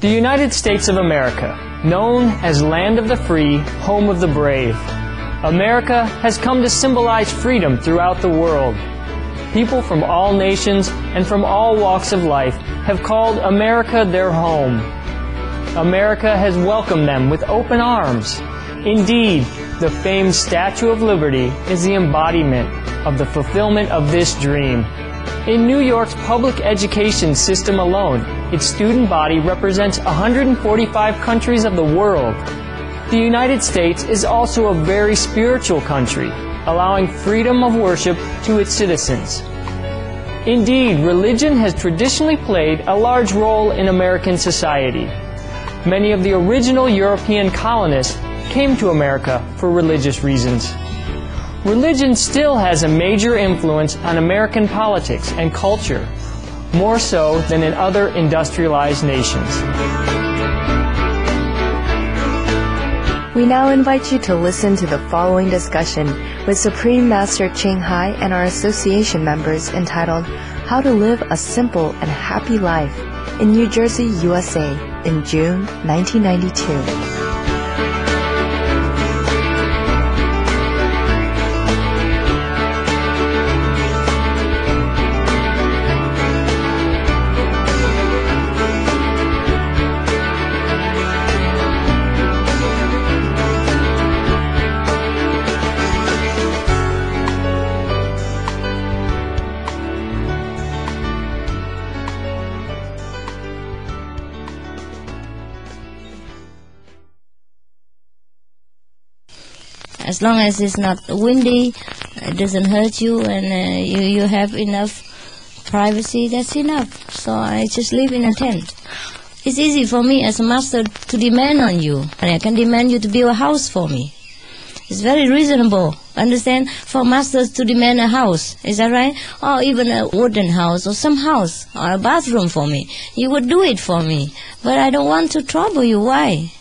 The United States of America, known as land of the free, home of the brave. America has come to symbolize freedom throughout the world. People from all nations and from all walks of life have called America their home. America has welcomed them with open arms. Indeed, the famed Statue of Liberty is the embodiment of the fulfillment of this dream. In New York's public education system alone, its student body represents 145 countries of the world. The United States is also a very spiritual country, allowing freedom of worship to its citizens. Indeed, religion has traditionally played a large role in American society. Many of the original European colonists came to America for religious reasons. Religion still has a major influence on American politics and culture, more so than in other industrialized nations. We now invite you to listen to the following discussion with Supreme Master Chinghai and our association members entitled How to Live a Simple and Happy Life in New Jersey, USA in June 1992. As long as it's not windy, it doesn't hurt you, and you have enough privacy, that's enough. So I just live in a tent. It's easy for me as a master to demand on you, and I can demand you to build a house for me. It's very reasonable, understand, for masters to demand a house, is that right? Or even a wooden house, or some house, or a bathroom for me. You would do it for me, but I don't want to trouble you. Why?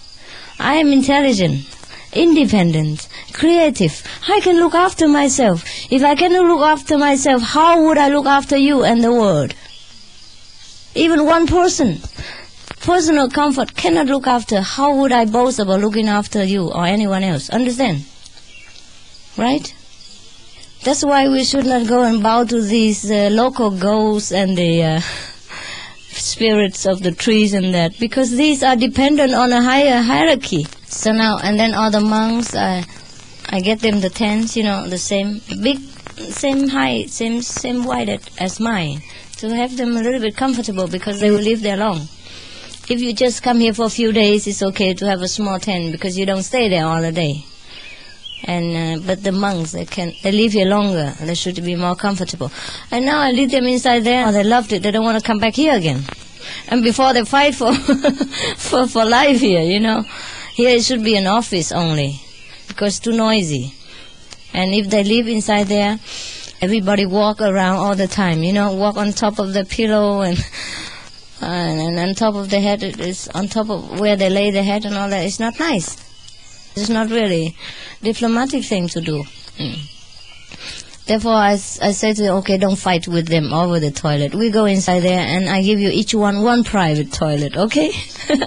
I am intelligent, independent, creative. I can look after myself. If I cannot look after myself, how would I look after you and the world? Even one person, personal comfort, cannot look after. How would I boast about looking after you or anyone else? Understand? Right? That's why we should not go and bow to these local ghosts and the spirits of the trees and that, because these are dependent on a higher hierarchy. So now, and then all the monks, I get them the tents, the same big, same height, same width as mine, to have them a little bit comfortable, because they will live there long. If you just come here for a few days, it's okay to have a small tent, because you don't stay there all the day. And but the monks, they live here longer. They should be more comfortable. And now I leave them inside there. Oh, they loved it. They don't want to come back here again. And before they fight for for life here, Here it should be an office only, because it's too noisy. And if they live inside there, everybody walk around all the time, walk on top of the pillow and on top of the head, it's on top of where they lay their head and all that. It's not nice. It's not really diplomatic thing to do. Therefore, I say to them, okay, don't fight with them over the toilet. We go inside there, and I give you each one private toilet, okay?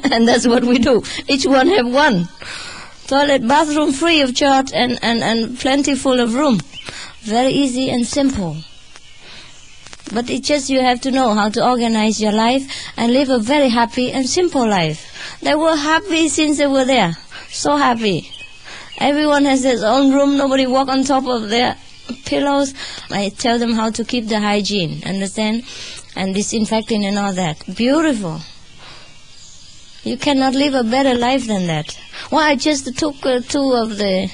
And that's what we do. Each one have one toilet, bathroom free of charge, and plenty full of room. Very easy and simple. But it's just you have to know how to organize your life and live a very happy and simple life. They were happy since they were there. So happy. Everyone has his own room. Nobody walk on top of their pillows. I tell them how to keep the hygiene, understand? And disinfecting and all that. Beautiful. You cannot live a better life than that. Well, I just took two of the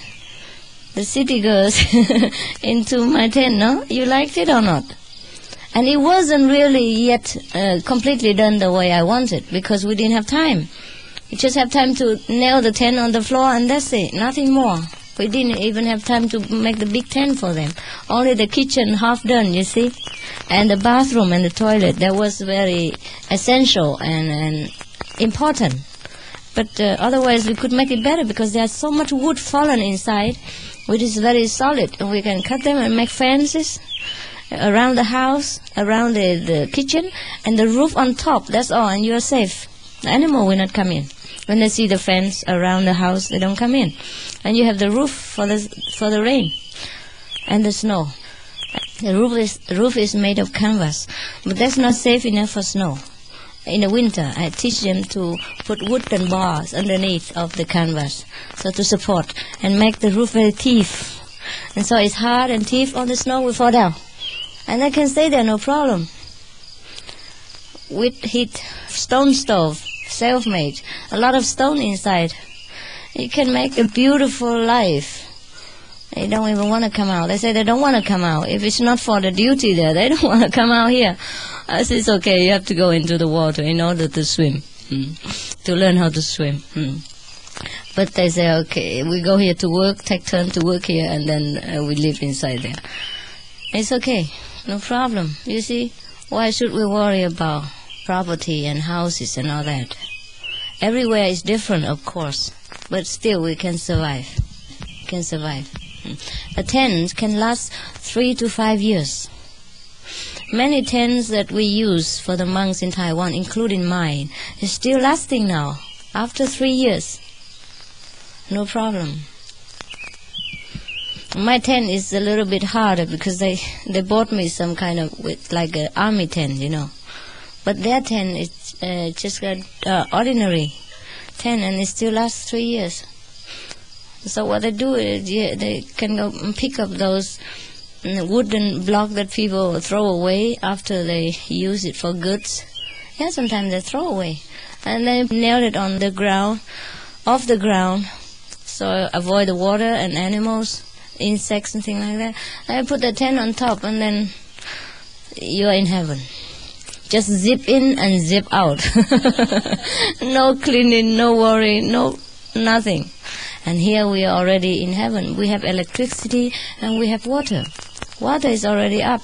city girls into my tent, no? You liked it or not? And it wasn't really yet completely done the way I wanted, because we didn't have time. We just have time to nail the tent on the floor, and that's it, nothing more. We didn't even have time to make the big tent for them. Only the kitchen half done, you see? And the bathroom and the toilet, that was very essential and important. But otherwise we could make it better, because there's so much wood fallen inside, which is very solid. And we can cut them and make fences around the house, around the kitchen, and the roof on top, that's all, and you're safe. The animal will not come in. When they see the fence around the house, they don't come in. And you have the roof for the rain and the snow. The roof is made of canvas, but that's not safe enough for snow. In the winter, I teach them to put wooden bars underneath of the canvas, so to support and make the roof very stiff. And so it's hard and stiff on the snow will fall down. And they can stay there, no problem. With heat, stone stove, self-made, a lot of stone inside. You can make a beautiful life. They don't even want to come out. They say they don't want to come out. If it's not for the duty there, they don't want to come out here. I say, it's okay, you have to go into the water in order to swim, to learn how to swim. But they say, okay, we go here to work, take turn to work here, and then we live inside there. It's okay, no problem. You see, why should we worry about property and houses and all that? Everywhere is different, of course, but still we can survive. Can survive. A tent can last 3 to 5 years. Many tents that we use for the monks in Taiwan, including mine, is still lasting now, after 3 years. No problem. My tent is a little bit harder because they bought me some kind of, like an army tent, you know. But their tent is just an ordinary tent, and it still lasts 3 years. So what they do is they can go and pick up those wooden blocks that people throw away after they use it for goods. Yeah, sometimes they throw away. And they nail it on the ground, off the ground, so avoid the water and animals, insects and things like that. I put the tent on top, and then you're in heaven. Just zip in and zip out. No cleaning, no worry, no nothing. And here we are already in heaven. We have electricity and we have water. Water is already up,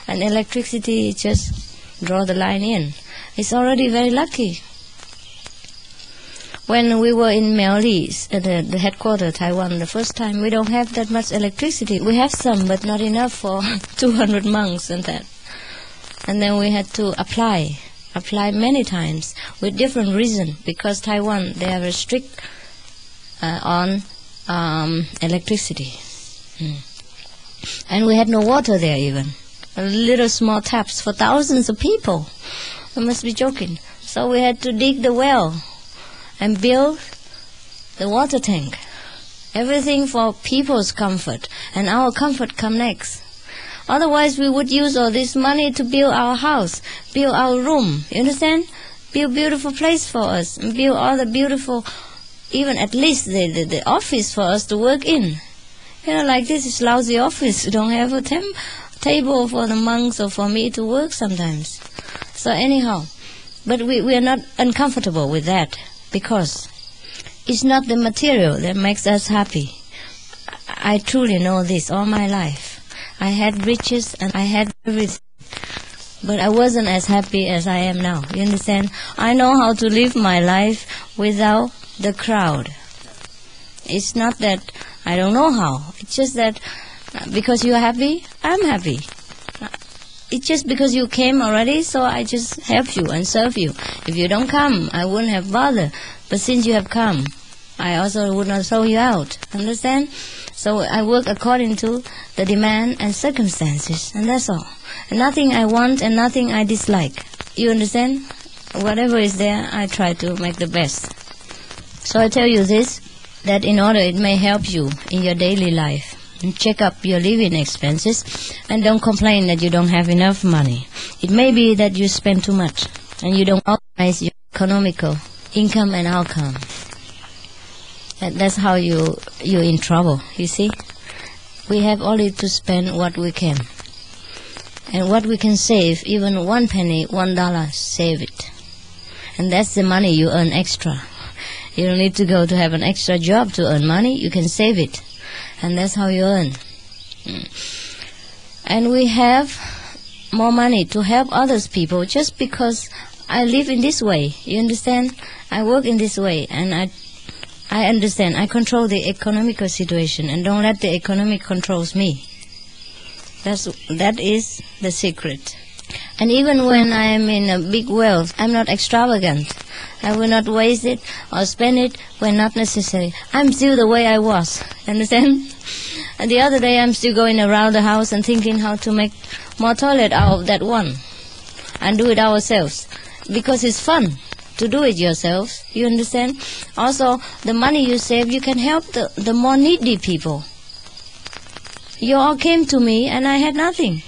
and electricity just draw the line in. It's already very lucky. When we were in Miaoli, at the headquarters, Taiwan, the first time, we don't have that much electricity. We have some, but not enough for 200 monks and that. And then we had to apply many times with different reasons, because Taiwan, they are very strict on electricity. And we had no water there even. Little small taps for thousands of people. I must be joking. So we had to dig the well and build the water tank. Everything for people's comfort, and our comfort come next. Otherwise we would use all this money to build our house, build our room, you understand? Build beautiful place for us, and build all the beautiful, even at least the office for us to work in. You know, like this is lousy office. You don't have a table for the monks or for me to work sometimes. So anyhow, but we are not uncomfortable with that, because it's not the material that makes us happy. I truly know this all my life. I had riches and I had everything, but I wasn't as happy as I am now. You understand? I know how to live my life without the crowd. It's not that I don't know how. It's just that because you're happy, I'm happy. It's just because you came already, so I just help you and serve you. If you don't come, I wouldn't have bothered. But since you have come, I also would not throw you out. Understand? So I work according to the demand and circumstances, and that's all. And nothing I want and nothing I dislike. You understand? Whatever is there, I try to make the best. So I tell you this, that in order it may help you in your daily life. And check up your living expenses, and don't complain that you don't have enough money. It may be that you spend too much and you don't organize your economical income and outcome. And that's how you're in trouble, you see. We have only to spend what we can. And what we can save, even 1 penny, $1, save it. And that's the money you earn extra. You don't need to go to have an extra job to earn money. You can save it. And that's how you earn. And we have more money to help others people just because I live in this way. You understand? I work in this way, and I understand. I control the economical situation and don't let the economic controls me. That is the secret. And even when I am in a big wealth, I'm not extravagant. I will not waste it or spend it when not necessary. I'm still the way I was. Understand? And the other day I'm still going around the house and thinking how to make more toilet out of that one. And do it ourselves. Because it's fun to do it yourselves. You understand? Also, the money you save, you can help the more needy people. You all came to me and I had nothing.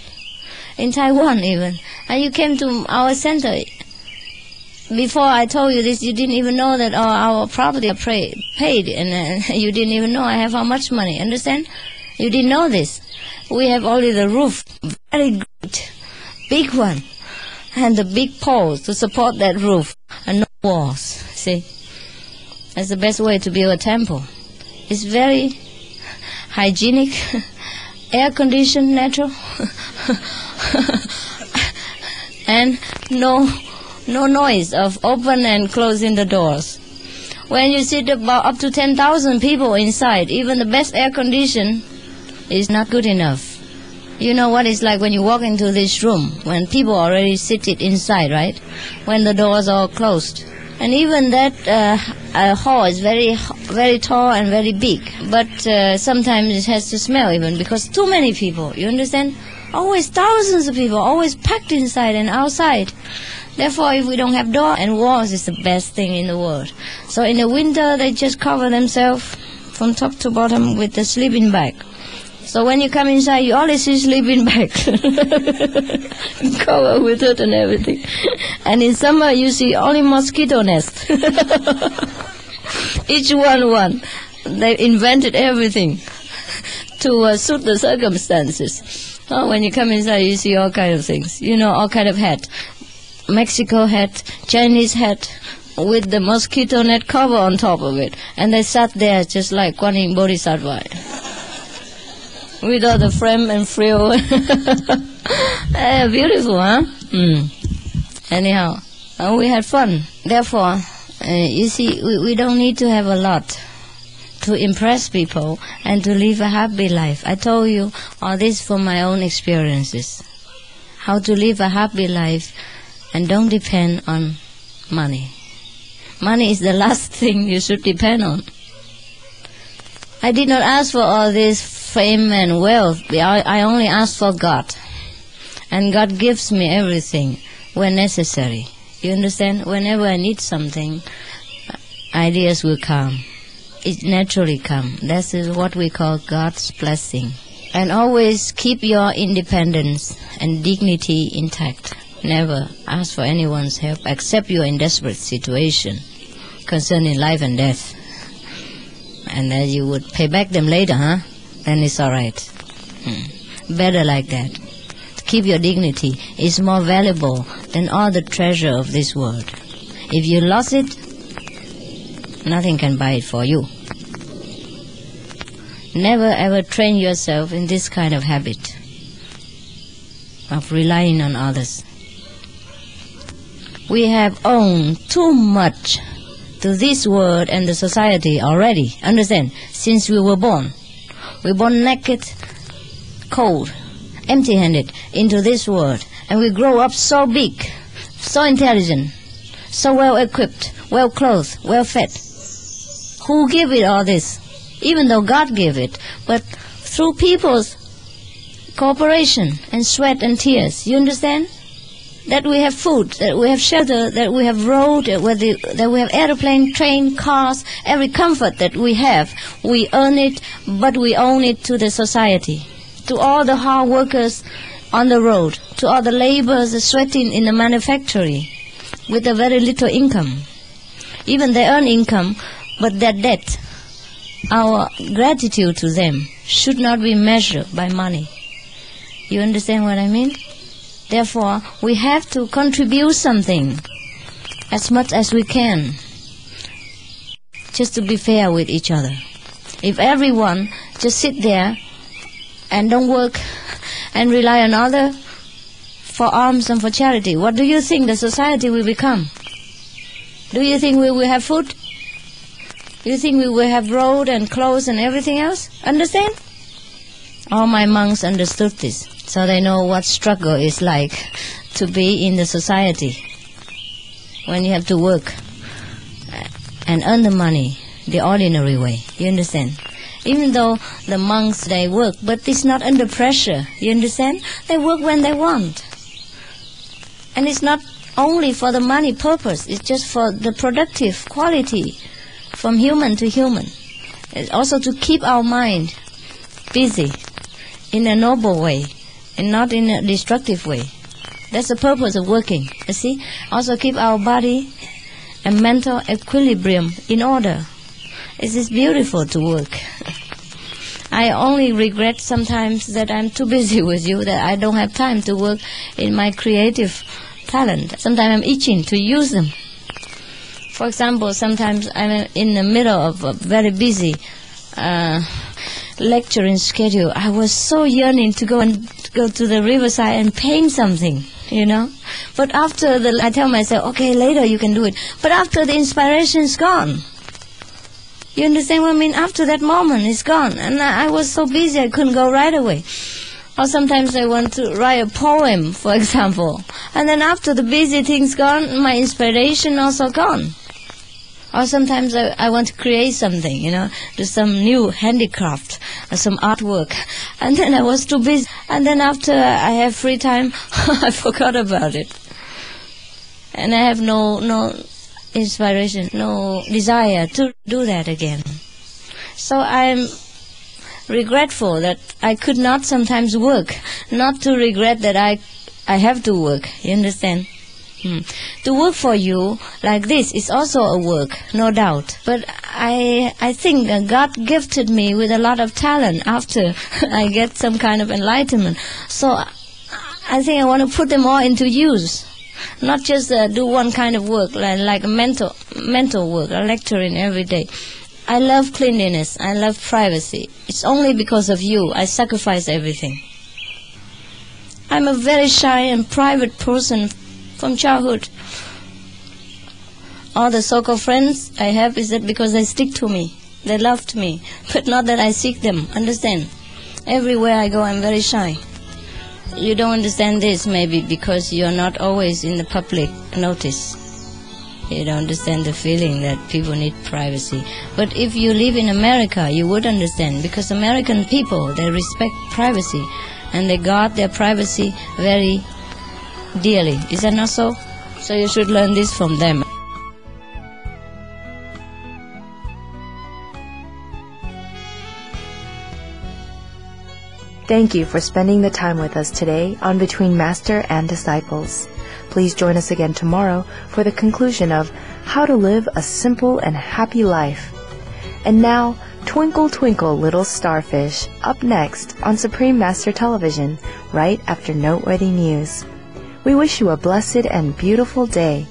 In Taiwan even. And you came to our center. Before I told you this, you didn't even know that our property paid, and you didn't even know I have how much money. Understand? You didn't know this. We have only the roof, very great, big one, and the big poles to support that roof, and no walls. See, that's the best way to build a temple. It's very hygienic, air-conditioned, natural, and no noise of open and closing the doors. When you sit about up to 10,000 people inside, even the best air condition is not good enough. You know what it's like when you walk into this room, when people already seated inside, right? When the doors are closed. And even that hall is very tall and very big. But sometimes it has to smell even because too many people, you understand? Always thousands of people, always packed inside and outside. Therefore, if we don't have door and walls, it's the best thing in the world. So in the winter, they just cover themselves from top to bottom with the sleeping bag. So when you come inside, you always see sleeping bag. Covered with it and everything. And in summer, you see only mosquito nest. Each one. They invented everything to suit the circumstances. Oh, when you come inside, you see all kind of things. You know, all kind of hat. Mexico hat, Chinese hat, with the mosquito net cover on top of it. And they sat there just like Kuan Yin Bodhisattva. With all the frame and frill. Beautiful, huh? Anyhow, we had fun. Therefore, you see, we don't need to have a lot to impress people and to live a happy life. I told you all this from my own experiences. How to live a happy life and don't depend on money. Money is the last thing you should depend on. I did not ask for all this fame and wealth. I only asked for God. And God gives me everything when necessary. You understand? Whenever I need something, ideas will come. It naturally comes. That is what we call God's blessing. And always keep your independence and dignity intact. Never ask for anyone's help except you are in desperate situation concerning life and death. And then you would pay back them later, huh? Then it's all right. Better like that. To keep your dignity is more valuable than all the treasure of this world. If you lost it, nothing can buy it for you. Never ever train yourself in this kind of habit of relying on others. We have owned too much to this world and the society already. Understand? Since we were born. We were born naked, cold, empty-handed into this world. And we grow up so big, so intelligent, so well-equipped, well-clothed, well-fed. Who gave it all this? Even though God gave it. But through people's cooperation and sweat and tears. You understand? That we have food, that we have shelter, that we have road, that we have airplane, train, cars, every comfort that we have. We earn it, but we own it to the society, to all the hard workers on the road, to all the laborers sweating in the manufactory with a very little income. Even they earn income, but their debt, our gratitude to them, should not be measured by money. You understand what I mean? Therefore, we have to contribute something as much as we can, just to be fair with each other. If everyone just sit there and don't work and rely on others for alms and for charity, what do you think the society will become? Do you think we will have food? Do you think we will have road and clothes and everything else? Understand? All my monks understood this. So they know what struggle is like to be in the society when you have to work and earn the money the ordinary way. You understand? Even though the monks, they work, but it's not under pressure. You understand? They work when they want. And it's not only for the money purpose, it's just for the productive quality from human to human. It's also to keep our mind busy in a noble way and not in a destructive way. That's the purpose of working, you see. Also keep our body and mental equilibrium in order. It is beautiful to work. I only regret sometimes that I'm too busy with you, that I don't have time to work in my creative talent. Sometimes I'm itching to use them. For example, sometimes I'm in the middle of a very busy lecturing schedule. I was so yearning to go to the riverside and paint something, you know. But after I tell myself, okay, later you can do it. But after the inspiration's gone. You understand what I mean? After that moment, it's gone. And I was so busy, I couldn't go right away. Or sometimes I want to write a poem, for example. And then after the busy thing's gone, my inspiration also gone. Or sometimes I want to create something, you know, do some new handicraft or some artwork. And then I was too busy. And then after I have free time, I forgot about it. And I have no inspiration, no desire to do that again. So I'm regretful that I could not sometimes work, not to regret that I have to work, you understand? To work for you like this is also a work, no doubt. But I think that God gifted me with a lot of talent after I get some kind of enlightenment. So I think I want to put them all into use. Not just do one kind of work, like a mental work, lecturing every day. I love cleanliness. I love privacy. It's only because of you I sacrifice everything. I'm a very shy and private person from childhood. All the so-called friends I have is that because they stick to me. They loved me, but not that I seek them. Understand? Everywhere I go, I'm very shy. You don't understand this maybe because you're not always in the public notice. You don't understand the feeling that people need privacy. But if you live in America, you would understand, because American people, they respect privacy and they guard their privacy very dearly. Is that not so? So you should learn this from them. Thank you for spending the time with us today on Between Master and Disciples. Please join us again tomorrow for the conclusion of How to Live a Simple and Happy Life. And now, Twinkle Twinkle Little Starfish, up next on Supreme Master Television, right after Noteworthy News. We wish you a blessed and beautiful day.